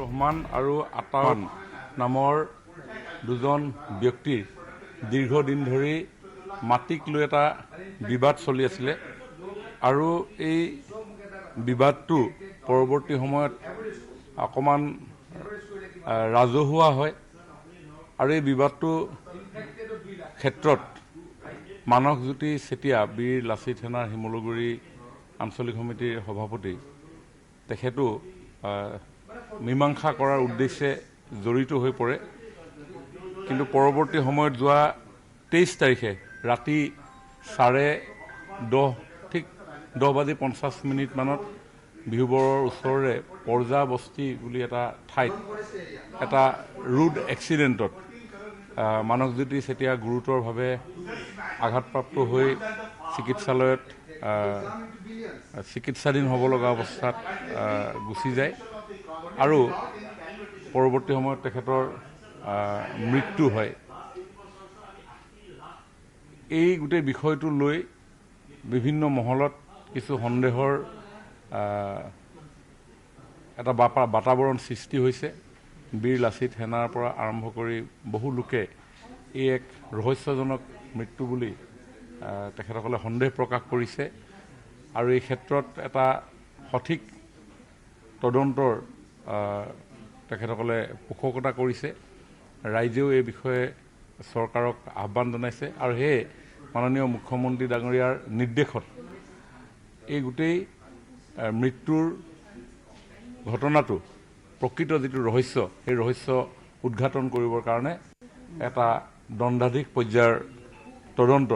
ৰহমান আৰু আতাউন নামৰ দুজন ব্যক্তিৰ দীৰ্ঘদিন ধৰি মাটিক লৈ এটা বিবাদ চলি আছিলে আৰু এই বিবাদটো পৰৱৰ্তী সময়ত অকমান ৰাজহুৱা হয় আৰু এই বিবাদটো ক্ষেত্ৰত মানসজ্যোতি চেতিয়া বীৰ লাচিত সেনাৰ শিমলুগুৰি আঞ্চলিক সমিতিৰ সভাপতি তেখেতো মীমাংসা কৰাৰ উদ্দেশ্যে জড়িত হৈ পৰে কিন্তু পৰৱৰ্তী সময়ত যোৱা 23 তাৰিখে ৰাতি 10:30 ঠিক 10:50 মানত বিহুবৰৰ ওচৰৰে পৰ্জা বস্তি বুলি এটা ঠাইত এটা ৰোড এক্সিডেণ্টত মানসজ্যোতি চেতিয়া গুৰুতৰভাৱে আঘাতপ্ৰাপ্ত হৈ চিকিৎসালয়ত চিকিৎসাধীন হ'ব লগা অৱস্থাত গুচি যায় আৰু পৰৱৰ্তী সময়ত তেখেতৰ মৃত্যু হয়। এই গোটেই বিষয়টো লৈ বিভিন্ন মহলত কিছু সন্দেহৰ এটা বাতাবৰণ সৃষ্টি হৈছে। বীৰ লাচিত সেনাৰ পৰা আৰম্ভ কৰি বহু লোকে এই এক ৰহস্যজনক মৃত্যু বুলি তেখেতসকলে সন্দেহ প্ৰকাশ কৰিছে আৰু এই ক্ষেত্ৰত এটা সঠিক তদন্তৰ তেখেতসকলে পোষকতা কৰিছে। ৰাইজেও এই বিষয়ে চৰকাৰক আহ্বান জনাইছে আৰু সেয়ে মাননীয় মুখ্যমন্ত্ৰী ডাঙৰীয়াৰ নিৰ্দেশত এই গোটেই মৃত্যুৰ ঘটনাটো প্ৰকৃত যিটো ৰহস্য সেই ৰহস্য উদ্ঘাটন কৰিবৰ কাৰণে এটা দণ্ডাধীশ পৰ্যায়ৰ তদন্ত